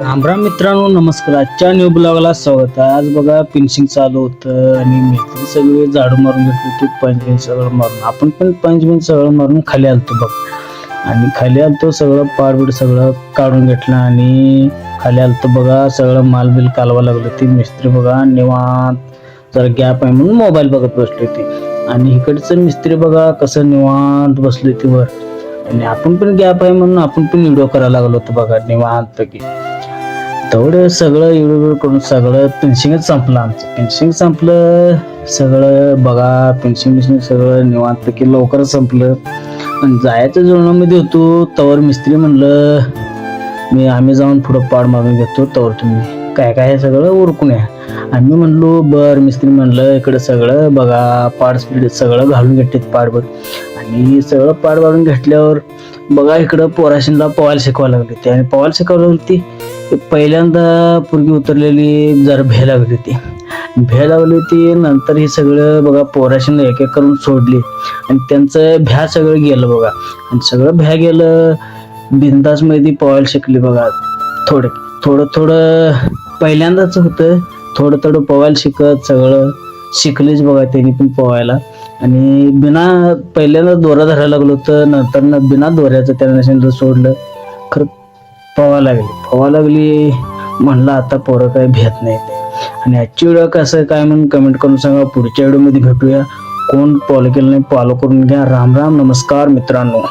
रामराम मित्रांनो, नमस्कार. आजच्या न्यू ब्लॉगला स्वागत आहे. आज बघा फिनिशिंग चालू होतं आणि मिस्त्री सगळे झाडू मारून घेतली होती, पंचबिन सगळं मारून. आपण पण पंचबिन सगळं मारून खाली आलतो बघ. आणि खाली आलतो, सगळं पाडबीड सगळं काढून घेतलं आणि खाली आलतो बघा. सगळं मालबिल कालवा लागलं. ती मिस्त्री बघा निवांत जरा गॅप आहे म्हणून मोबाईल बघत बसली होती. आणि इकडचं मिस्त्री बघा कसं निवांत बसली होती वर. आणि आपण पण गॅप आहे म्हणून आपण पण व्हिडिओ करायला लागलो होतो बघा निवांत की. तेवढं सगळं व्हिडिओ करून सगळं फिनिशिंगच संपलं. आमचं फिनिशिंग संपलं सगळं बघा. फिनिशिंग सगळं निवांत की लवकरच संपलं. आणि जायचं जेवणामध्ये होतो तवर मिस्त्री म्हणलं आम्ही जाऊन पुढं पाड मारून घेतो, तवर तुम्ही काय काय सगळं उरकून या. आम्ही म्हणलो बर. मिस्त्री म्हणलं इकडे सगळं बघा पाड स्पीड सगळं घालून घेतले पाडभर. आणि सगळं पाड वाढून घेतल्यावर बघा इकडं पोराशींना पोहायला शिकवायला लागली होती. आणि पोहायला शिकवायला होती पहिल्यांदा पोरगी उतरलेली जरा भ्या लागली होती. नंतर हे सगळं बघा पोराशींना एक एक करून सोडली आणि त्यांचं भ्या सगळं गेलं बघा. आणि सगळं भ्या गेलं. बिंदास मध्ये पोहायला शिकली बघा. थोडं पहिल्यांदाच होतं. थोडं पोहायला शिकत सगळं शिकलीच बघा त्यांनी पण पोहायला. आणि पहिल्यांदा दोरा धरायला लागलो होतं, नंतर बिना दोऱ्याचं त्यांना सोडलं. खरं पोहायला लागली म्हणलं आता पोरं काही भेट नाही. आणि आजची व्हिडिओ कसं काय म्हणून कमेंट करून सांगा. पुढच्या व्हिडिओमध्ये भेटूया. कोण फॉलो केलं नाही फॉलो करून घ्या. राम राम, नमस्कार मित्रांनो.